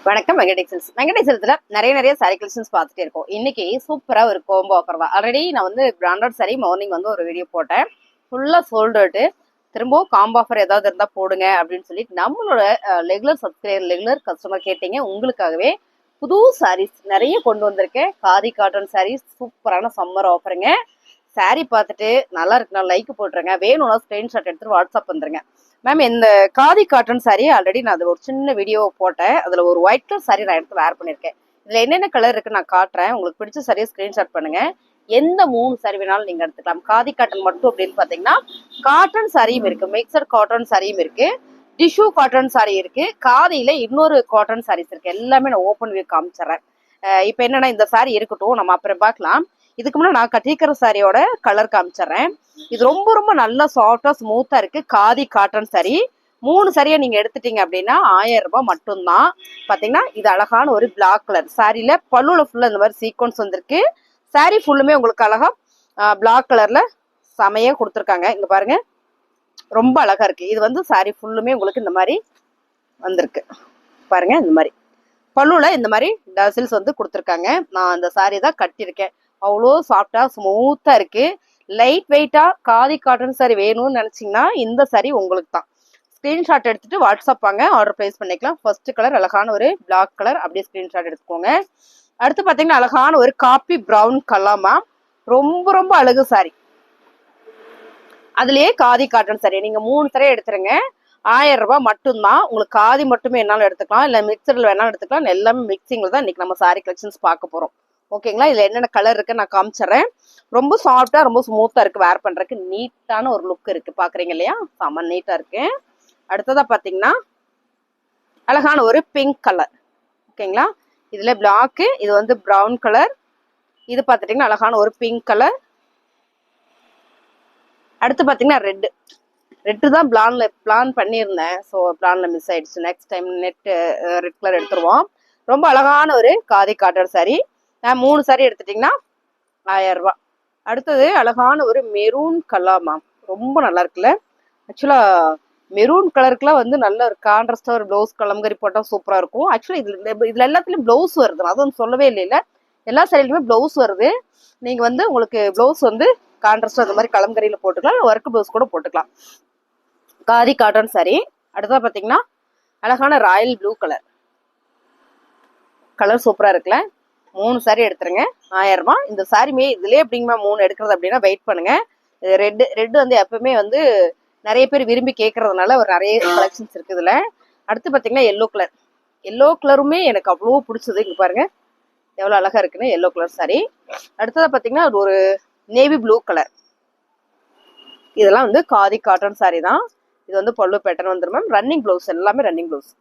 வணக்கம் வெங்கடேசன்ஸ். வெங்கடேசன்ஸ்ல நிறைய sorry collections பார்த்துட்டே இருக்கோம். இன்னைக்கு சூப்பரா ஒரு கோம்போ ஆஃபர் தான். ஆல்ரெடி நான் வந்து பிராண்டட் சாரி மார்னிங் வந்து ஒரு வீடியோ போட்டேன். ஃபுல்லா சோல்ட் அவுட். திரும்பவும் காம்போ ஆஃபர் ஏதாவது இருந்தா போடுங்க அப்படின்னு சொல்லி நம்மளோட ரெகுலர் கஸ்டமர் கேட்டீங்க. உங்களுக்காகவே புது சாரீஸ் நிறைய கொண்டு வந்திருக்கேன். காதி காட்டன் சாரீஸ் சூப்பரான சம்மர் ஆஃபருங்க. சாரி பார்த்துட்டு நல்லா இருக்குன்னா லைக் போட்டுருங்க. வேணும்னா ஸ்கிரீன்ஷாட் எடுத்துட்டு வாட்ஸ்அப் வந்துருங்க. மேம், இந்த காதி காட்டன் சாரி ஆல்ரெடி நான் அதில் ஒரு சின்ன வீடியோ போட்டேன். அதில் ஒரு ஒயிட் கலர் சாரி நான் எடுத்து வேர் பண்ணியிருக்கேன். இதில் என்னென்ன கலர் இருக்குன்னு நான் காட்டுறேன். உங்களுக்கு பிடிச்ச சாரியை ஸ்க்ரீன்ஷாட் பண்ணுங்க. எந்த 3 சாரி வேணாலும் நீங்கள் எடுத்துக்கலாம். காதி காட்டன் மட்டும் அப்படின்னு பார்த்தீங்கன்னா காட்டன் சாரியும் இருக்குது, மிக்சட் காட்டன் சாரியும் இருக்குது, டிஷ்யூ காட்டன் சாரி இருக்குது, காதியில் இன்னொரு காட்டன் சாரீஸ் இருக்குது. எல்லாமே நான் ஓப்பன் வியூ காமிச்சிட்றேன். இப்போ என்னென்னா இந்த சாரி இருக்கட்டும், நம்ம அப்புறம் பார்க்கலாம். இதுக்கு முன்னாடி நான் கட்டிக்கிற சாரியோட கலர் காமிச்சிடுறேன். இது ரொம்ப ரொம்ப நல்லா சாஃப்டா ஸ்மூத்தா இருக்கு. காதி காட்டன் சாரி 3 சாரியா நீங்க எடுத்துட்டீங்க அப்படின்னா 1000 ரூபாய் மட்டும்தான். பாத்தீங்கன்னா இது அழகான ஒரு பிளாக் கலர் சாரியில பல்லுல ஃபுல்லா இந்த மாதிரி சீக்வன்ஸ் வந்திருக்கு. சாரி ஃபுல்லுமே உங்களுக்கு அழகா பிளாக் கலர்ல செமையா கொடுத்துருக்காங்க. இங்க பாருங்க, ரொம்ப அழகா இருக்கு. இது வந்து சாரி ஃபுல்லுமே உங்களுக்கு இந்த மாதிரி வந்திருக்கு. பாருங்க, இந்த மாதிரி பல்லுல இந்த மாதிரி டசில்ஸ் வந்து கொடுத்துருக்காங்க. நான் அந்த சாரி தான் கட்டியிருக்கேன். அவ்வளோ சாஃப்டா ஸ்மூத்தா இருக்கு. லைட் வெயிட்டா காதி காட்டன் சாரி வேணும்னு நினைச்சீங்கன்னா இந்த சாரி உங்களுக்கு தான். ஸ்கிரீன்ஷாட் எடுத்துட்டு வாட்ஸ்அப் வாங்க, ஆர்டர் பிளேஸ் பண்ணிக்கலாம். ஃபர்ஸ்ட் கலர் அழகான ஒரு பிளாக் கலர், அப்படியே ஸ்கிரீன்ஷாட் எடுத்துக்கோங்க. அடுத்து பாத்தீங்கன்னா அழகான ஒரு காப்பி பிரவுன் கலர்மா, ரொம்ப ரொம்ப அழகு சாரி. அதுலயே காதி காட்டன் சாரி நீங்க 3 சாரி எடுத்துருங்க. 1000 ரூபாய் மட்டும்தான். உங்களுக்கு காதி மட்டுமே என்னாலும் எடுத்துக்கலாம், இல்ல மிக்சர்ல வேணாலும் எடுத்துக்கலாம். எல்லாமே மிக்சிங்ல தான் இன்னைக்கு நம்ம சாரி கலெக்ஷன்ஸ் பார்க்க போறோம். ஓகேங்களா? இதுல என்னென்ன கலர் இருக்கு நான் காமிச்சிடுறேன். ரொம்ப சாஃப்டா ரொம்ப ஸ்மூத்தா இருக்கு. வேர் பண்றதுக்கு நீட்டான ஒரு லுக் இருக்கு. பாக்குறீங்க இல்லையா? செம நீட்டா இருக்கு. அடுத்ததா பாத்தீங்கன்னா அழகான ஒரு பிங்க் கலர். ஓகேங்களா? இதுல பிளாக், இது வந்து பிரவுன் கலர், இது பாத்துட்டீங்கன்னா அழகான ஒரு பிங்க் கலர். அடுத்து பாத்தீங்கன்னா ரெட்டு தான் பிளான் பண்ணியிருந்தேன். ஸோ பிளான்ல மிஸ் ஆயிடுச்சு. நெக்ஸ்ட் டைம் ரெட் கலர் எடுத்துருவோம். ரொம்ப அழகான ஒரு காதி காட்டன் சாரி. 3 சாரி எடுத்துட்டீங்கன்னா 1000 ரூபாய். அடுத்தது அழகான ஒரு மெரூன் கலர் மேம், ரொம்ப நல்லா இருக்குல்ல. ஆக்சுவலா மெரூன் கலருக்குலாம் வந்து நல்ல ஒரு கான்ட்ராஸ்டா ஒரு பிளவுஸ் கலம்கரி போட்டா சூப்பரா இருக்கும். ஆக்சுவலா இதுல எல்லாத்துலயும் பிளவுஸ் வருது, அது வந்து சொல்லவே இல்லை. எல்லா சாரிலுமே பிளவுஸ் வருது. நீங்க வந்து உங்களுக்கு பிளவுஸ் வந்து கான்ட்ராஸ்டா அந்த மாதிரி கலம்கரியில போட்டுக்கலாம், ஒர்க் பிளவுஸ் கூட போட்டுக்கலாம். Khadi cotton sorry. அடுத்தா பாத்தீங்கன்னா அழகான ராயல் ப்ளூ கலர் சூப்பரா இருக்குல்ல. 3 சாரி எடுத்துருங்க, 1000 ரூபாய். இந்த சாரிமே இதுலயே எப்படிங்கம்மா 3 எடுக்கிறது அப்படின்னா வெயிட் பண்ணுங்க. ரெட் வந்து எப்பவுமே வந்து நிறைய பேர் விரும்பி கேட்கறதுனால ஒரு நிறைய கலெக்ஷன்ஸ் இருக்கு இதுல. அடுத்து பாத்தீங்கன்னா எல்லோ கலருமே எனக்கு அவ்வளோ பிடிச்சது. இங்க பாருங்க எவ்வளவு அழகா இருக்குன்னு எல்லோ கலர் சாரி. அடுத்ததா பாத்தீங்கன்னா ஒரு நேவி ப்ளூ கலர். இதெல்லாம் வந்து காதி காட்டன் சாரி தான். இது வந்து பல்லு பேட்டர்ன் வந்துடும் மேம். ரன்னிங் பிளவுஸ், எல்லாமே ரன்னிங் பிளவுஸ்.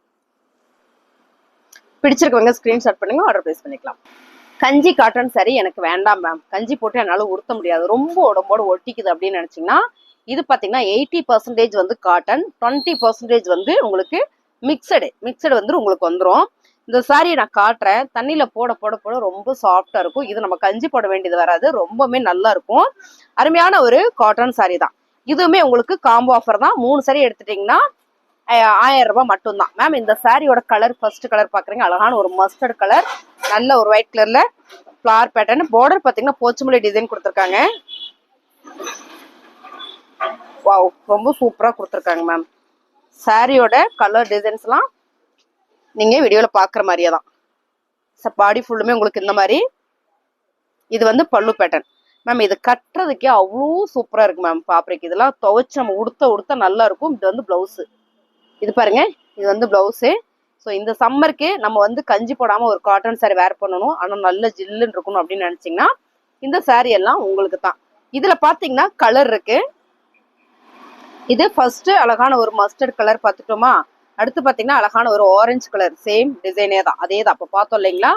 பிடிச்சிருக்கவங்க ஸ்கிரீன்ஷாட் பண்ணுங்க, ஆர்டர் பிளேஸ் பண்ணிக்கலாம். கஞ்சி காட்டன் சாரி எனக்கு வேண்டாம் மேம், கஞ்சி போட்டு என்னால உடுத்த முடியாது, ரொம்ப உடம்போட ஒட்டிக்குது அப்படின்னு நினைச்சீங்கன்னா இது பாத்தீங்கன்னா 80% வந்து காட்டன், 20% வந்து உங்களுக்கு மிக்சடு வந்து உங்களுக்கு வந்துடும். இந்த சாரியை நான் காட்டுறேன். தண்ணியில போட போட போட ரொம்ப சாஃப்டா இருக்கும். இது நம்ம கஞ்சி போட வேண்டியது வராது, ரொம்பவே நல்லா இருக்கும். அருமையான ஒரு காட்டன் சாரி தான். இதுவுமே உங்களுக்கு காம்போ ஆஃபர் தான். 3 சாரி எடுத்துட்டீங்கன்னா 1000 ரூபாய் மட்டும்தான். மேம், இந்த சாரியோட கலர் ஃபர்ஸ்ட் கலர் பாக்குறீங்க, அழகான ஒரு மஸ்டர்ட் கலர், நல்ல ஒரு ஒயிட் கலர்ல ஃபிளவர் பேட்டர்ன். பார்டர் பாத்தீங்கன்னா போச்சமல்லி டிசைன் கொடுத்துருக்காங்க. வாவ், ரொம்ப சூப்பரா கொடுத்துருக்காங்க மேம். சாரியோட கலர் டிசைன்ஸ் எல்லாம் நீங்க வீடியோல பாக்குற மாதிரியே தான். பாடி ஃபுல்லுமே உங்களுக்கு இந்த மாதிரி. இது வந்து பல்லு பேட்டர்ன் மேம். இது கட்டுறதுக்கே அவ்வளோ சூப்பரா இருக்கு மேம். பாப்ரிக் இதெல்லாம் துவைச்சு நம்ம உடுத்த நல்லா இருக்கும். இது வந்து பிளவுஸ். இது பாருங்க, இது வந்து பிளவுஸு. ஸோ இந்த சம்மருக்கு நம்ம வந்து கஞ்சி போடாம ஒரு காட்டன் சாரி வேர் பண்ணணும், ஆனால் நல்ல ஜில்லுன்னு இருக்கணும் அப்படின்னு நினைச்சீங்கன்னா இந்த சாரி எல்லாம் உங்களுக்கு தான். இதுல பாத்தீங்கன்னா கலர் இருக்கு. இது ஃபர்ஸ்ட் அழகான ஒரு மஸ்டர்ட் கலர் பார்த்துட்டோமா. அடுத்து பாத்தீங்கன்னா அழகான ஒரு ஆரஞ்சு கலர், சேம் டிசைனே தான், அதே தான் அப்ப பார்த்தோம் இல்லைங்களா.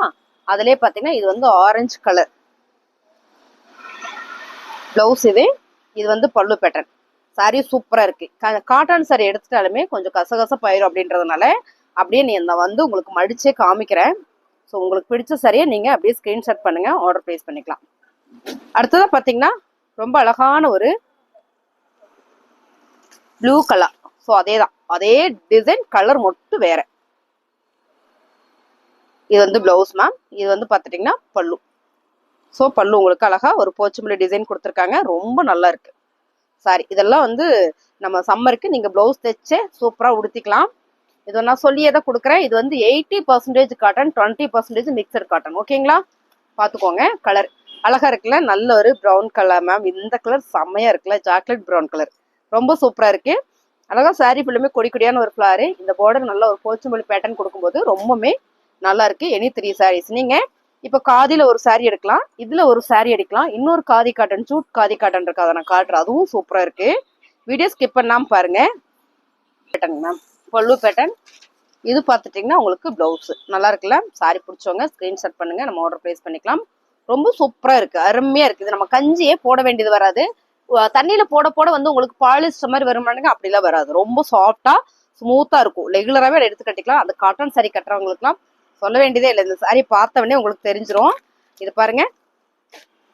அதுலயே பாத்தீங்கன்னா இது வந்து ஆரஞ்சு கலர் பிளவுஸ். இது வந்து பல்லு பேட்டர்ன். சாரி சூப்பரா இருக்கு. காட்டன் சாரி எடுத்துட்டாலுமே கொஞ்சம் கசகச பயிரும் அப்படின்றதுனால அப்படியே நீ வந்து உங்களுக்கு மடிச்சே காமிக்கிறேன். ஸோ உங்களுக்கு பிடிச்ச சாரியை நீங்க அப்படியே ஸ்கிரீன்ஷாட் பண்ணுங்க, ஆர்டர் பிளேஸ் பண்ணிக்கலாம். அடுத்ததா பாத்தீங்கன்னா ரொம்ப அழகான ஒரு ப்ளூ கலர். ஸோ அதே தான், அதே டிசைன், கலர் மட்டும் வேற. இது வந்து பிளவுஸ் மேம். இது வந்து பார்த்துட்டிங்கன்னா பல்லு. ஸோ பல்லு உங்களுக்கு அழகா ஒரு போச்சம்பள்ளி டிசைன் கொடுத்துருக்காங்க. ரொம்ப நல்லா இருக்கு சாரி. இதெல்லாம் வந்து நம்ம சம்மருக்கு நீங்கள் ப்ளவுஸ் தைச்சே சூப்பராக உடுத்திக்கலாம். இது நான் சொல்லியே தான் கொடுக்குறேன். இது வந்து 80% காட்டன், 20% மிக்சட் காட்டன். ஓகேங்களா? பார்த்துக்கோங்க. கலர் அழகா இருக்குல்ல, நல்ல ஒரு ப்ரௌன் கலர் மேம். இந்த கலர் செம்மையா இருக்குல்ல, சாக்லேட் ப்ரௌன் கலர் ரொம்ப சூப்பராக இருக்கு. அழகா சாரி ஃபுல்லுமே கொடி கொடியான ஒரு ஃப்ளாரு. இந்த பார்டர் நல்ல ஒரு போச்சம்பள்ளி பேட்டர்ன் கொடுக்கும்போது ரொம்பவுமே நல்லா இருக்கு. எனி 3 சாரீஸ் நீங்க இப்போ காதியில ஒரு சாரி எடுக்கலாம், இதுல ஒரு சாரி எடுக்கலாம். இன்னொரு khadi cotton, jute khadi cotton இருக்கு, அதை நான் காட்டுறேன். அதுவும் சூப்பரா இருக்கு. வீடியோ ஸ்கிப் பண்ணாம பாருங்க. பேட்டர்ன் மேம், பல்லு பேட்டர்ன். இது பார்த்துட்டிங்கன்னா உங்களுக்கு பிளவுஸ் நல்லா இருக்குல்ல. சாரி பிடிச்சவங்க ஸ்கிரீன்ஷாட் பண்ணுங்க, நம்ம ஆர்டர் பிளேஸ் பண்ணிக்கலாம். ரொம்ப சூப்பரா இருக்கு, அருமையா இருக்கு. இது நம்ம கஞ்சியே போட வேண்டியது வராது. தண்ணியில போட போட வந்து உங்களுக்கு பாலிஸ்டர் மாதிரி வருமானுங்க, அப்படிலாம் வராது. ரொம்ப சாஃப்டா ஸ்மூத்தா இருக்கும். ரெகுலராகவே எடுத்து கட்டிக்கலாம். அந்த காட்டன் சாரி கட்டுறவங்களுக்குலாம் சொல்ல வேண்டியதே இல்லை. இந்த சாரி பார்த்தவொடனே உங்களுக்கு தெரிஞ்சிடும். இது பாருங்க,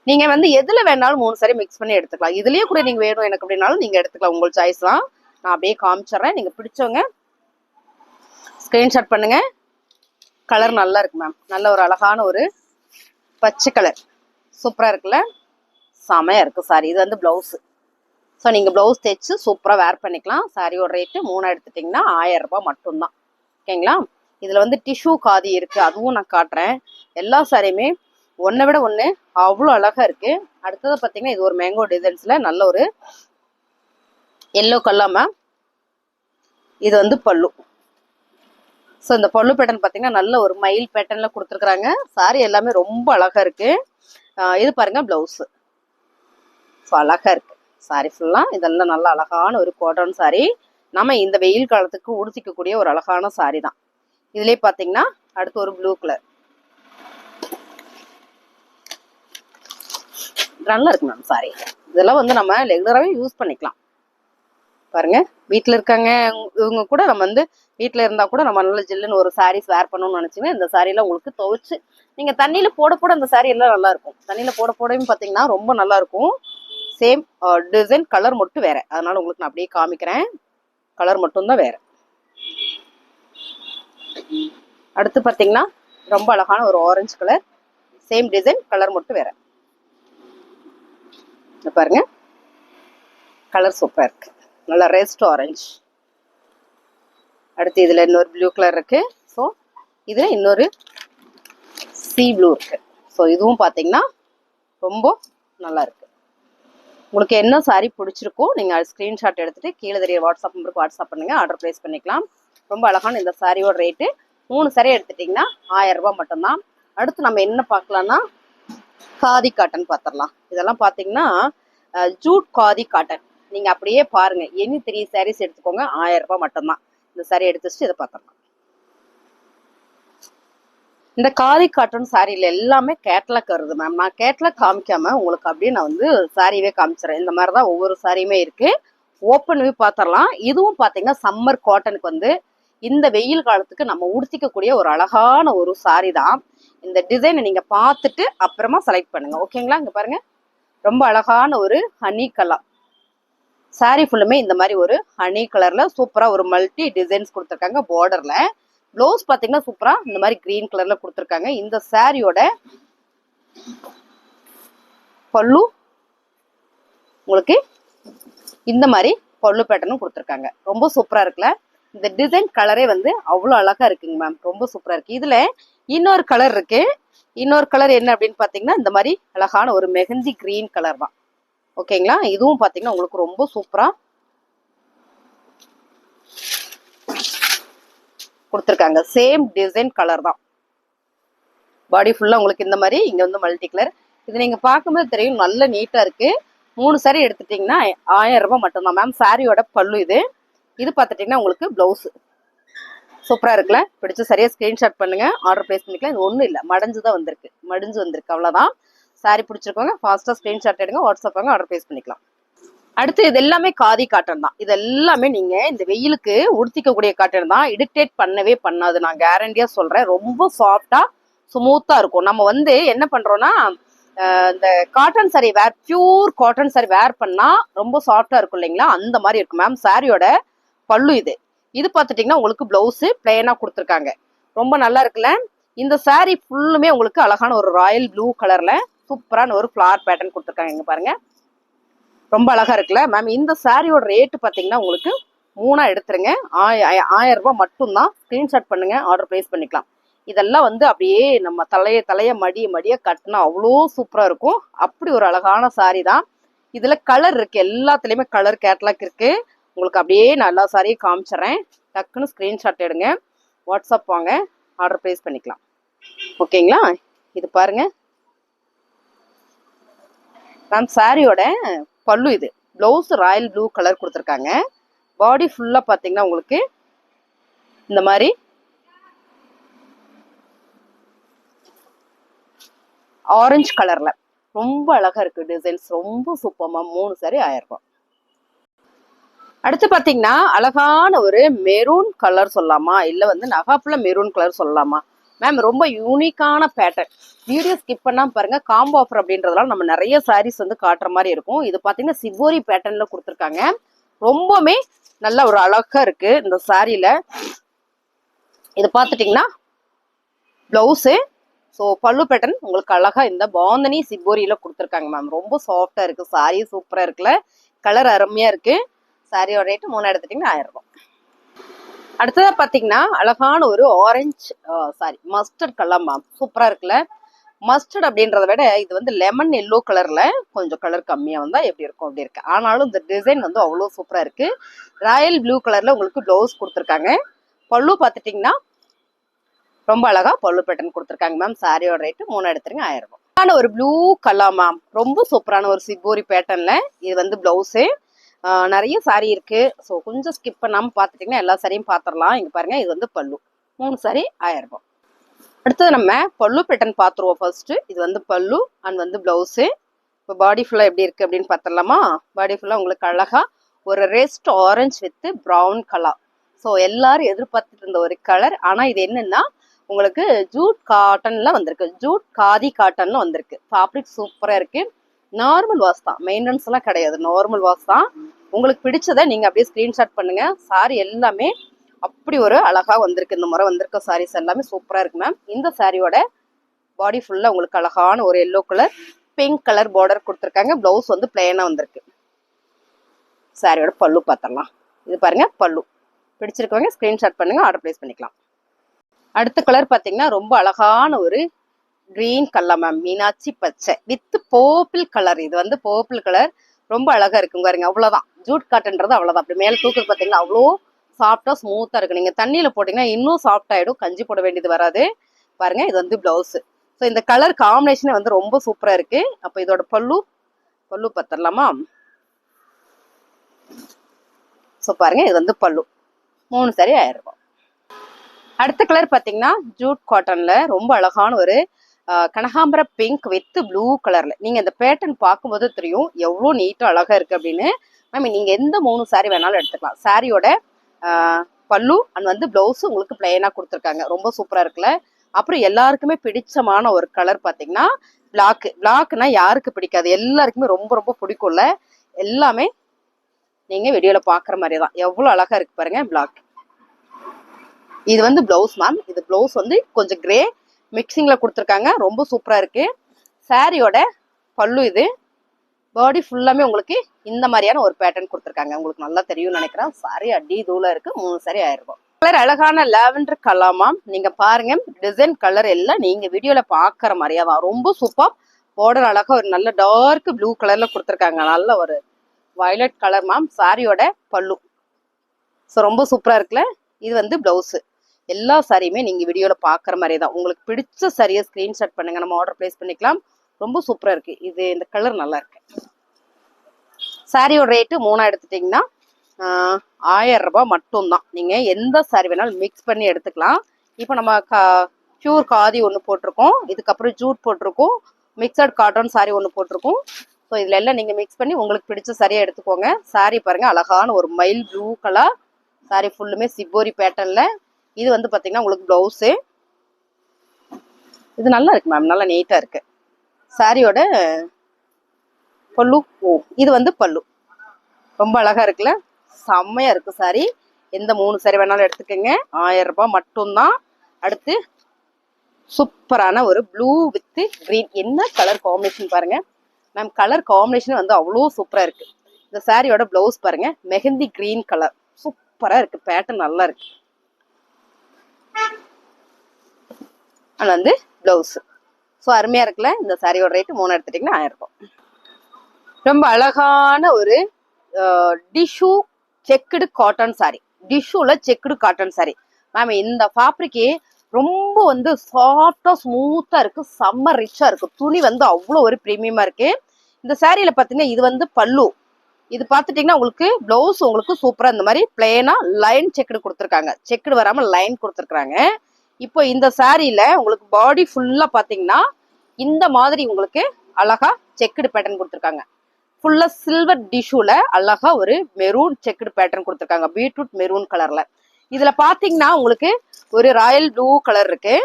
நீங்க வந்து எதுல வேணாலும் 3 சாரி மிக்ஸ் பண்ணி எடுத்துக்கலாம். இதுலயே கூட நீங்க வேணும் எனக்கு அப்படின்னாலும் நீங்க எடுத்துக்கலாம், உங்கள் சாய்ஸ் தான். நான் அப்படியே காமிச்சிடுறேன். நீங்க பிடிச்சவங்க ஸ்கிரீன்ஷாட் பண்ணுங்க. கலர் நல்லா இருக்கு மேம். நல்ல ஒரு அழகான ஒரு பச்சை கலர் சூப்பரா இருக்குல்ல, செமையா இருக்கு சாரி. இது வந்து பிளவுஸ். ஸோ நீங்க பிளவுஸ் தைச்சு சூப்பரா வேர் பண்ணிக்கலாம். சாரியோட ரேட்டு 3 எடுத்துட்டீங்கன்னா 1000 ரூபாய் மட்டும்தான். ஓகேங்களா? இதுல வந்து டிஷ்யூ காதி இருக்கு, அதுவும் நான் காட்டுறேன். எல்லா சாரியுமே ஒன்னை விட ஒண்ணு அவ்வளோ அழகா இருக்கு. அடுத்தது பாத்தீங்கன்னா இது ஒரு மேங்கோ டிசைன்ஸ்ல நல்ல ஒரு எல்லோ கலர் மேம். இது வந்து பல்லு. ஸோ இந்த பல்லு பேட்டர்ன் பார்த்தீங்கன்னா நல்ல ஒரு மயில் பேட்டர்ன்ல கொடுத்துருக்குறாங்க. சாரி எல்லாமே ரொம்ப அழகா இருக்கு. இது பாருங்க பிளவுஸ். ஸோ அழகா இருக்கு சாரி ஃபுல்லா. இதெல்லாம் நல்ல அழகான ஒரு காட்டன் சாரி. நம்ம இந்த வெயில் காலத்துக்கு உடுத்திக்கக்கூடிய ஒரு அழகான சாரி தான். இதுலயே பாத்தீங்கன்னா அடுத்து ஒரு ப்ளூ கலர் நல்லா இருக்கு மேம் சாரி. இதெல்லாம் வந்து நம்ம ரெகுலராகவே யூஸ் பண்ணிக்கலாம். பாருங்க, வீட்டில் இருக்காங்க இவங்க கூட நம்ம வந்து வீட்டில் இருந்தால் கூட நம்ம நல்ல ஜில்லுன்னு ஒரு சாரீஸ் வேர் பண்ணணும்னு நினச்சிங்கன்னா இந்த சாரியெல்லாம் உங்களுக்கு துவைச்சு நீங்கள் தண்ணியில் போட போட இந்த சாரி எல்லாம் நல்லா இருக்கும். தண்ணியில் போட போடவும் பார்த்தீங்கன்னா ரொம்ப நல்லா இருக்கும். சேம் டிசைன், கலர் மட்டும் வேற. அதனால உங்களுக்கு நான் அப்படியே காமிக்கிறேன். கலர் மட்டும்தான் வேற. அடுத்து பார்த்தீங்கன்னா ரொம்ப அழகான ஒரு orange colour. Same design, colour மட்டும் வேற. பாருங்க, கலர் சூப்பரா இருக்கு. நல்லா ரெஸ்ட் ஆரஞ்சு. அடுத்து இதுல இன்னொரு ப்ளூ கலர் இருக்கு. ஸோ இதுல இன்னொரு சி ப்ளூ இருக்கு. ஸோ இதுவும் பார்த்தீங்கன்னா ரொம்ப நல்லா இருக்கு. உங்களுக்கு என்ன சாரி பிடிச்சிருக்கோ நீங்க ஸ்கிரீன்ஷாட் எடுத்துட்டு கீழே தெரிய வாட்ஸ்அப் நம்பருக்கு வாட்ஸ்அப் பண்ணுங்க, ஆர்டர் பிளேஸ் பண்ணிக்கலாம். ரொம்ப அழகான இந்த சாரியோட ரேட்டு 3 சாரி எடுத்துட்டீங்கன்னா 1000 ரூபாய் மட்டும்தான். அடுத்து நம்ம என்ன பார்க்கலாம்னா காதி காட்டன் பார்த்துடலாம். இதெல்லாம் பார்த்தீங்கன்னா ஜூட் காதி காட்டன். நீங்க அப்படியே பாருங்க, எனி 3 சாரீஸ் எடுத்துக்கோங்க, 1000 ரூபாய் மட்டும்தான். இந்த சாரி எடுத்து வச்சுட்டு இதை பார்த்துடலாம். இந்த காதி காட்டன் சாரியில எல்லாமே கேட்லாக் வருது மேம். நான் கேட்லாக் காமிக்காம உங்களுக்கு அப்படியே நான் வந்து சாரியவே காமிச்சிடறேன். இந்த மாதிரிதான் ஒவ்வொரு சாரியுமே இருக்கு. ஓப்பன் வியூ பார்த்துடலாம். இதுவும் பார்த்தீங்கன்னா சம்மர் காட்டனுக்கு வந்து இந்த வெயில் காலத்துக்கு நம்ம உடுத்திக்கக்கூடிய ஒரு அழகான ஒரு சாரி தான். இந்த டிசைனை நீங்க பார்த்துட்டு அப்புறமா செலக்ட் பண்ணுங்க. ஓகேங்களா? இங்க பாருங்க, ரொம்ப அழகான ஒரு ஹனி கலர் சாரி. ஃபுல்லுமே இந்த மாதிரி ஒரு ஹனி கலர்ல சூப்பரா ஒரு மல்டி டிசைன்ஸ் கொடுத்துருக்காங்க. பார்டர்ல ப்ளவுஸ் பாத்தீங்கன்னா சூப்பரா இந்த மாதிரி கிரீன் கலர்ல கொடுத்துருக்காங்க. இந்த சாரியோட பல்லு உங்களுக்கு இந்த மாதிரி பல்லு பேட்டர்னும் கொடுத்துருக்காங்க. ரொம்ப சூப்பரா இருக்குல்ல. இந்த டிசைன் கலரே வந்து அவ்வளவு அழகா இருக்குங்க மேம். ரொம்ப சூப்பரா இருக்கு. இதுல இன்னொரு கலர் இருக்கு. இன்னொரு கலர் என்ன அப்படின்னு பாத்தீங்கன்னா இந்த மாதிரி அழகான ஒரு மெஹந்தி கிரீன் கலர் தான். ஓகேங்களா? இதுவும் பாத்தீங்கன்னா உங்களுக்கு ரொம்ப சூப்பரா கொடுத்துருக்காங்க. சேம் டிசைன் கலர் தான். பாடி ஃபுல்லா உங்களுக்கு இந்த மாதிரி இங்க வந்து மல்டி கலர். இது நீங்க பார்க்கும்போது தெரியும், நல்ல நீட்டா இருக்கு. 3 சாரி எடுத்துட்டீங்கன்னா 1000 ரூபாய் மட்டும்தான் மேம். சாரியோட பல்லு இது. இது பார்த்துட்டீங்கன்னா உங்களுக்கு பிளவுஸ். சூப்பரா இருக்குல்ல. பிடிச்ச சரியா ஸ்கிரீன்ஷாட் பண்ணுங்க, ஆர்டர் பிளேஸ் பண்ணிக்கலாம். இது ஒன்றும் இல்லை, மடிஞ்சுதான் வந்திருக்கு, மடிஞ்சு வந்திருக்கு, அவ்வளவுதான். சாரி பிடிச்சிருக்கோங்க, ஃபாஸ்டா ஸ்கிரீன்ஷாட் எடுங்க, வாட்ஸ்அப் வாங்க, ஆர்டர் பிளேஸ் பண்ணிக்கலாம். அடுத்து இது எல்லாமே காதி காட்டன் தான். இது எல்லாமே நீங்க இந்த வெயிலுக்கு உடுத்திக்கக்கூடிய காட்டன் தான். இரிட்டேட் பண்ணவே பண்ணாது, நான் கேரண்டியா சொல்றேன். ரொம்ப சாஃப்டா ஸ்மூத்தா இருக்கும். நம்ம வந்து என்ன பண்றோம்னா இந்த காட்டன் சாரி வேர், பியூர் காட்டன் சாரி வேர் பண்ணா ரொம்ப சாஃப்டா இருக்கும் இல்லைங்களா, அந்த மாதிரி இருக்கும் மேம். சாரியோட பல்லு இது. இது பார்த்துட்டீங்கன்னா உங்களுக்கு பிளவுஸ் பிளெயினா கொடுத்துருக்காங்க. ரொம்ப நல்லா இருக்குல்ல. இந்த saree ஃபுல்லுமே உங்களுக்கு அழகான ஒரு ராயல் ப்ளூ கலர்ல சூப்பரான ஒரு ஃபிளார் பேட்டர்ன் கொடுத்துருக்காங்க. இங்க பாருங்க, ரொம்ப அழகா இருக்குல்ல மேம். இந்த சாரியோட ரேட்டு பார்த்தீங்கன்னா உங்களுக்கு 3 எடுத்துருங்க. 1000 ரூபாய் மட்டும்தான். ஸ்கிரீன்ஷாட் பண்ணுங்க, ஆர்டர் பிளேஸ் பண்ணிக்கலாம். இதெல்லாம் வந்து அப்படியே நம்ம தலைய மடிய கட்டினா அவ்வளோ சூப்பரா இருக்கும். அப்படி ஒரு அழகான சாரி தான். இதுல கலர் இருக்கு, எல்லாத்துலயுமே கலர் கேட்லாக் இருக்கு. உங்களுக்கு அப்படியே நல்லா சாரியை காமிச்சிடறேன். டக்குன்னு ஸ்கிரீன்ஷாட் எடுங்க, வாட்ஸ்அப் வாங்க, ஆர்டர் பிளேஸ் பண்ணிக்கலாம். ஓகேங்களா? இது பாருங்க மேம், சாரியோட பல்லு இது. பிளவுஸ் ராயல் ப்ளூ கலர் கொடுத்துருக்காங்க. பாடி ஃபுல்லா பாத்தீங்கன்னா உங்களுக்கு இந்த மாதிரி ஆரஞ்சு கலர்ல ரொம்ப அழகா இருக்கு. டிசைன்ஸ் ரொம்ப சூப்பர் மேம். 3 சாரி 1000 ரூபாய். அடுத்து பாத்தீங்கன்னா அழகான ஒரு மெரூன் கலர் சொல்லலாமா, இல்ல வந்து நகாப்புல மெரூன் கலர் சொல்லலாமா மேம். ரொம்ப யூனிக்கான பேட்டர்ன். வீடியோ ஸ்கிப் பண்ணாம பாருங்க. காம்போ ஆஃபர் அப்படின்றதுனால நம்ம நிறைய சாரீஸ் வந்து காட்டுற மாதிரி இருக்கும். இது பாத்தீங்கன்னா சிவோரி பேட்டர்ன்ல கொடுத்துருக்காங்க. ரொம்பவுமே நல்ல ஒரு அழகா இருக்கு இந்த சாரியில. இது பாத்துட்டீங்கன்னா பிளவுஸு. ஸோ பல்லு பேட்டர்ன் உங்களுக்கு அழகா இந்த பாந்தனி சிப்போரியில கொடுத்துருக்காங்க மேம். ரொம்ப சாஃப்டா இருக்கு சாரி, சூப்பரா இருக்குல்ல. கலர் அருமையா இருக்கு. சாரியோட ரேட்டு 3 எடுத்துட்டீங்கன்னா 1000 ரூபாய். அடுத்ததா பாத்தீங்கன்னா அழகான ஒரு ஆரஞ்சு மஸ்டர்ட் கலர் மேம். சூப்பரா இருக்குல்ல. மஸ்டர்ட் அப்படின்றத விட இது வந்து லெமன் எல்லோ கலர்ல கொஞ்சம் கலர் கம்மியா வந்தா எப்படி இருக்கும் அப்படி இருக்கு. ஆனாலும் இந்த டிசைன் வந்து அவ்வளோ சூப்பரா இருக்கு. ராயல் ப்ளூ கலர்ல உங்களுக்கு பிளவுஸ் கொடுத்துருக்காங்க. பல்லு பாத்துட்டீங்கன்னா ரொம்ப அழகா பல்லு பேட்டர்ன் கொடுத்துருக்காங்க மேம். சாரியோட ரேட்டு 3 எடுத்துருங்க 1000 ரூபாய். ஒரு ப்ளூ கலர் மேம். ரொம்ப சூப்பரான ஒரு சிப்போரி பேட்டர்ன்ல இது வந்து பிளவுஸு. நிறைய சாரி இருக்கு. ஸோ கொஞ்சம் ஸ்கிப் பண்ணாம பாத்துட்டீங்கன்னா எல்லா சாரியும் பாத்திரலாம். இங்க பாருங்க, இது வந்து பல்லு. 3 சாரி 1000 ரூபாய். அடுத்தது நம்ம பல்லு பேட்டர்ன் பாத்துருவோம் ஃபர்ஸ்ட். இது வந்து பல்லு அண்ட் வந்து பிளவுஸு. இப்போ பாடி ஃபுல்லா எப்படி இருக்கு அப்படின்னு பாத்திரலாமா. பாடி ஃபுல்லா உங்களுக்கு அழகா ஒரு rest orange with brown colour. So எல்லாரும் எதிர்பார்த்துட்டு இருந்த ஒரு கலர். ஆனா இது என்னன்னா உங்களுக்கு ஜூட் காட்டன்ல வந்திருக்கு. ஜூட் காதி காட்டன்ல வந்திருக்கு. ஃபேப்ரிக் சூப்பரா இருக்கு. நார்மல் வாஷ் தான், மெயின்டெனன்ஸ் எல்லாம் கிடையாது. நார்மல் வாஷ் தான். உங்களுக்கு பிடிச்சதை நீங்க அப்படியே ஸ்கிரீன்ஷாட் பண்ணுங்க. சாரி எல்லாமே அப்படி ஒரு அழகா வந்திருக்கு. இந்த முறை வந்திருக்க சாரீஸ் எல்லாமே சூப்பரா இருக்கு மேம். இந்த சாரியோட பாடி ஃபுல்லா உங்களுக்கு அழகான ஒரு yellow colour pink colour border கொடுத்துருக்காங்க. பிளவுஸ் வந்து பிளெயினா வந்திருக்கு. சாரியோட பல்லு பார்த்தரலாம். இது பாருங்க பல்லு. பிடிச்சிருக்கவங்க ஸ்கிரீன்ஷாட் பண்ணுங்க, ஆர்டர் பிளேஸ் பண்ணிக்கலாம். அடுத்த கலர் பாத்தீங்கன்னா ரொம்ப அழகான ஒரு கிரீன் கலர் மேம். மீனாட்சி பச்சை வித் பர்பிள் கலர். இது வந்து பர்பிள் கலர் ரொம்ப அழகா இருக்குங்க பாருங்க. அவ்வளவுதான், ஜூட் காட்டன்றது அவ்வளவுதான். அப்படி மேல தூக்குறது பாத்தீங்கன்னா அவ்வளோ சாஃப்டா ஸ்மூத்தா இருக்கு. நீங்க தண்ணியில போட்டீங்கன்னா இன்னும் சாஃப்ட் ஆயிடும். கஞ்சி போட வேண்டியது வராது. பாருங்க, இது வந்து பிளவுஸ். ஸோ இந்த கலர் காம்பினேஷன் வந்து ரொம்ப சூப்பரா இருக்கு. அப்ப இதோட பல்லு பத்தரலாமா. ஸோ பாருங்க, இது வந்து பல்லு. 3 சாரி 1000 ரூபாய். அடுத்த கலர் பாத்தீங்கன்னா ஜூட் காட்டன்ல ரொம்ப அழகான ஒரு கனகாம்பர பிங்க் வித் ப்ளூ கலர்ல. நீங்க இந்த பேட்டர்ன் பார்க்கும்போது தெரியும் எவ்வளோ நீட்டா அழகா இருக்கு அப்படின்னு. மேம் நீங்க எந்த 3 சாரி வேணாலும் எடுத்துக்கலாம். சாரியோட பல்லு அண்ட் வந்து பிளவுஸ் உங்களுக்கு பிளெயினா கொடுத்துருக்காங்க. ரொம்ப சூப்பரா இருக்குல்ல. அப்புறம் எல்லாருக்குமே பிடிச்சமான ஒரு கலர் பாத்தீங்கன்னா பிளாக். பிளாக்னா யாருக்கு பிடிக்காது, எல்லாருக்குமே ரொம்ப ரொம்ப பிடிக்கும்ல. எல்லாமே நீங்க வீடியோல பாக்குற மாதிரி தான். எவ்வளவு அழகா இருக்கு பாருங்க பிளாக். இது வந்து பிளவுஸ் மேம். இது பிளவுஸ் வந்து கொஞ்சம் கிரே மிக்சிங்ல கொடுத்துருக்காங்க. ரொம்ப சூப்பரா இருக்கு. சாரியோட பல்லு இது. பாடி ஃபுல்லாமே உங்களுக்கு இந்த மாதிரியான ஒரு பேட்டர்ன் கொடுத்துருக்காங்க. உங்களுக்கு நல்லா தெரியும்னு நினைக்கிறேன். சாரி அடி தூளா இருக்கு. 3 சாரி 1000 ரூபாய். கலர் அழகான லாவெண்டர் கலர் மேம். நீங்க பாருங்க, டிசைன் கலர் எல்லாம் நீங்க வீடியோல பாக்குற மாதிரியா தான். ரொம்ப சூப்பர். பார்டர் அழகா ஒரு நல்ல டார்க் ப்ளூ கலர்ல கொடுத்துருக்காங்க. நல்ல ஒரு வயலட் கலர் மேம். சாரியோட பல்லு. ஸோ ரொம்ப சூப்பரா இருக்குல்ல. இது வந்து பிளவுஸ். எல்லா சாரியுமே நீங்க வீடியோல பாக்குற மாதிரி தான். உங்களுக்கு பிடிச்ச சாரியை ஸ்கிரீன்ஷாட் பண்ணுங்க, நம்ம ஆர்டர் பிளேஸ் பண்ணிக்கலாம். ரொம்ப சூப்பரா இருக்கு. இது இந்த கலர் நல்லா இருக்கு. சாரியோட ரேட்டு 3 எடுத்துட்டீங்கன்னா 1000 ரூபாய் மட்டும்தான். நீங்க எந்த சாரி வேணாலும் மிக்ஸ் பண்ணி எடுத்துக்கலாம். இப்போ நம்ம பியூர் காதி ஒன்று போட்டிருக்கோம், இதுக்கப்புறம் ஜூட் போட்டிருக்கோம், மிக்சட் காட்டன் சாரி ஒன்று போட்டிருக்கோம். ஸோ இதுல எல்லாம் நீங்க மிக்ஸ் பண்ணி உங்களுக்கு பிடிச்ச சாரியா எடுத்துக்கோங்க. சாரி பாருங்க, அழகான ஒரு மைல் ப்ளூ கலர் சாரி. ஃபுல்லுமே சிப்போரி பேட்டர்ன்ல. இது வந்து பாத்தீங்கன்னா உங்களுக்கு பிளவுஸு. இது நல்லா இருக்கு மேம், நல்லா நீட்டா இருக்கு. சாரியோட பல்லு. இது வந்து பல்லு. ரொம்ப அழகா இருக்குல்ல, செம்மையா இருக்கு சாரி. எந்த 3 சாரி வேணாலும் எடுத்துக்கோங்க. 1000 ரூபாய் மட்டும்தான். அடுத்து சூப்பரான ஒரு ப்ளூ வித் கிரீன். என்ன கலர் காம்பினேஷன் பாருங்க மேம். கலர் காம்பினேஷன் வந்து அவ்வளோ சூப்பரா இருக்கு. இந்த சாரியோட பிளவுஸ் பாருங்க, மெஹந்தி கிரீன் கலர். சூப்பரா இருக்கு, பேட்டர்ன் நல்லா இருக்கு. அது வந்து பிளவுஸ். ஸோ அருமையா இருக்குல்ல. இந்த சாரியோட ரேட்டு 3 எடுத்துட்டீங்கன்னா 1000 ரூபாய். ரொம்ப அழகான ஒரு டிஷ்யூ செக்குடு காட்டன் சாரி. டிஷ்யூல செக்குடு காட்டன் சாரி மேம். இந்த ஃபேப்ரிக்கே ரொம்ப வந்து சாஃப்டா ஸ்மூத்தா இருக்கு, செம்ம ரிச்சா இருக்கு. துணி வந்து அவ்வளோ ஒரு ப்ரீமியமா இருக்கு. இந்த சாரியில பாத்தீங்கன்னா இது வந்து பல்லு. இது பாத்துட்டீங்கன்னா உங்களுக்கு பிளவுஸ் உங்களுக்கு சூப்பரா இந்த மாதிரி பிளெயினா லைன் செக்குடு கொடுத்துருக்காங்க. செக்குடு வராம லைன் கொடுத்துருக்காங்க. இப்போ இந்த சாரியில உங்களுக்கு பாடி ஃபுல்லா பாத்தீங்கன்னா இந்த மாதிரி உங்களுக்கு அழகா செக்குடு பேட்டர்ன் கொடுத்துருக்காங்க. ஃபுல்லா சில்வர் டிஷ்யூல அழகா ஒரு மெரூன் செக்குடு பேட்டர்ன் கொடுத்துருக்காங்க, பீட்ரூட் மெரூன் கலர்ல. இதுல பாத்தீங்கன்னா உங்களுக்கு ஒரு ராயல் ப்ளூ கலர் இருக்கு.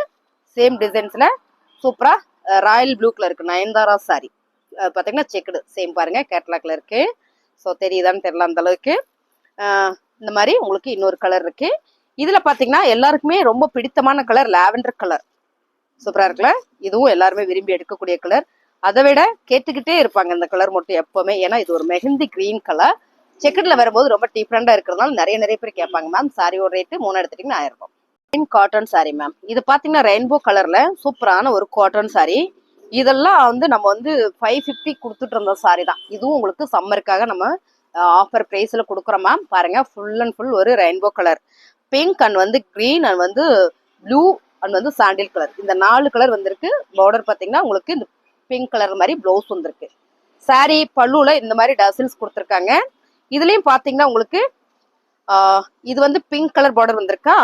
சேம் டிசைன்ஸ்ல சூப்பரா ராயல் ப்ளூ கலர் இருக்கு. நயன்தாரா சாரி பாத்தீங்கன்னா செக்குடு சேம் பாருங்க கேட்லாக்ல இருக்கு. ஸோ தெரியுதான்னு தெரியல அந்த அளவுக்கு. இந்த மாதிரி உங்களுக்கு இன்னொரு கலர் இருக்கு. இதுல பாத்தீங்கன்னா எல்லாருக்குமே ரொம்ப பிடித்தமான கலர் லாவெண்டர் கலர். சூப்பரா இருக்குல்ல. இதுவும் எல்லாருமே விரும்பி எடுக்கக்கூடிய கலர். அதை விட கேட்டுக்கிட்டே இருப்பாங்க இந்த கலர் மட்டும் எப்பவுமே. ஏன்னா இது ஒரு மெஹந்தி கிரீன் கலர். செக்கெட்ல வரும்போது ரொம்ப டிஃப்ரெண்டா இருக்கிறதுனால நிறைய பேர் கேட்பாங்க மேம். சாரியோட ரேட்டு 3 எடுத்துட்டீங்கன்னா 1000 ரூபாய். Cotton sari ma'am. இது பாத்தீங்கன்னா ரெயின்போ கலர்ல சூப்பரான ஒரு காட்டன் சாரி. இதெல்லாம் வந்து நம்ம வந்து 550 கொடுத்துட்டு இருந்த சாரி தான். இதுவும் உங்களுக்கு சம்மருக்காக நம்ம ஆஃபர் பிரைஸ்ல கொடுக்குறோம் மேம். பாருங்க ஃபுல் அண்ட் ஃபுல் ஒரு ரெயின்போ கலர், பிங்க் அண்ட் வந்து கிரீன் அண்ட் வந்து ப்ளூ அண்ட் வந்து சாண்டில் கலர். இந்த 4 கலர் வந்திருக்கு. பார்டர் பாத்தீங்கன்னா உங்களுக்கு இந்த பிங்க் கலர் மாதிரி பிளவுஸ் வந்திருக்கு. சாரி பல்லுல இந்த மாதிரி டசில்ஸ் கொடுத்துருக்காங்க. இதுலயும் பாத்தீங்கன்னா உங்களுக்கு இது வந்து பிங்க் கலர் பார்டர் வந்திருக்கா.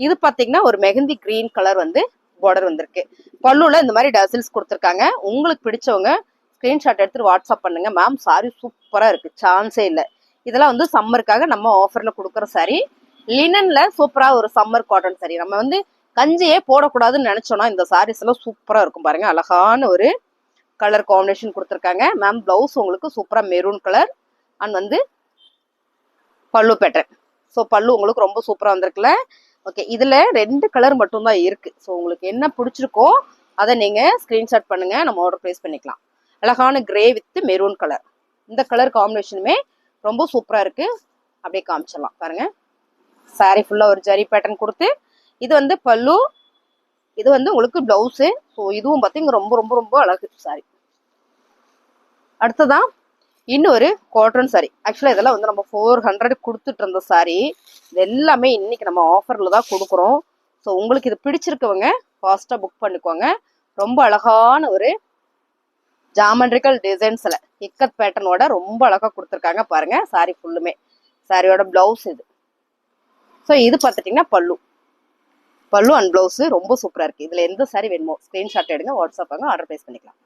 இது பாத்தீங்கன்னா ஒரு மெஹந்தி கிரீன் கலர் வந்து பார்டர் வந்திருக்கு. பல்லுல இந்த மாதிரி டசில்ஸ் கொடுத்துருக்காங்க. உங்களுக்கு பிடிச்சவங்க ஸ்கிரீன்ஷாட் எடுத்துட்டு வாட்ஸ்அப் பண்ணுங்க மேம். சாரி சூப்பரா இருக்கு, சான்ஸே இல்லை. இதெல்லாம் வந்து சம்மருக்காக நம்ம ஆஃபர்ல கொடுக்குற சாரி. லினன்ல சூப்பரா ஒரு சம்மர் காட்டன் சாரி. நம்ம வந்து கஞ்சியே போடக்கூடாதுன்னு நினைச்சோம்னா இந்த சாரீஸ் எல்லாம் சூப்பரா இருக்கும் பாருங்க. அழகான ஒரு கலர் காம்பினேஷன் கொடுத்துருக்காங்க மேம். பிளவுஸ் உங்களுக்கு சூப்பரா மெரூன் கலர் அண்ட் வந்து பல்லு பேட்டர்ன். ஸோ பல்லு உங்களுக்கு ரொம்ப சூப்பரா வந்திருக்குல்ல. ஓகே, இதுல 2 கலர் மட்டும் தான் இருக்கு. ஸோ உங்களுக்கு என்ன பிடிச்சிருக்கோ அதை நீங்க ஸ்கிரீன்ஷாட் பண்ணுங்க, நம்ம ஆர்டர் பிளேஸ் பண்ணிக்கலாம். அழகான கிரே வித் மெரூன் கலர். இந்த கலர் காம்பினேஷனுமே ரொம்ப சூப்பரா இருக்கு. அப்படியே காமிச்சிடலாம் பாருங்க. சாரி ஃபுல்லா ஒரு ஜரி பேட்டர்ன் கொடுத்து, இது வந்து பல்லு, இது வந்து உங்களுக்கு பிளவுஸு. ஸோ இதுவும் பார்த்தீங்க ரொம்ப ரொம்ப ரொம்ப அழகு சாரி. அடுத்ததான் இன்னொரு காட்டன் சாரி. ஆக்சுவலாக இதெல்லாம் வந்து நம்ம 400 கொடுத்துட்டு இருந்த சாரி. இது எல்லாமே இன்னைக்கு நம்ம ஆஃபர்ல தான் கொடுக்குறோம். ஸோ உங்களுக்கு இது பிடிச்சிருக்கவங்க ஃபாஸ்டா புக் பண்ணிக்கோங்க. ரொம்ப அழகான ஒரு ஜாமெண்ட்ரிக்கல் டிசைன்ஸ்ல இக்கத் பேட்டர்னோட ரொம்ப அழகா கொடுத்துருக்காங்க பாருங்க. சாரி ஃபுல்லுமே. சாரியோட பிளவுஸ் இது. ஸோ இது பார்த்துட்டீங்கன்னா பல்லு அண்ட் பிளவுஸ் ரொம்ப சூப்பரா இருக்கு. இதுல எந்த சாரி வேணுமோ ஸ்கிரீன்ஷாட் எடுங்க, வாட்ஸ்அப் ஆர்டர் பிளேஸ் பண்ணிக்கலாம்.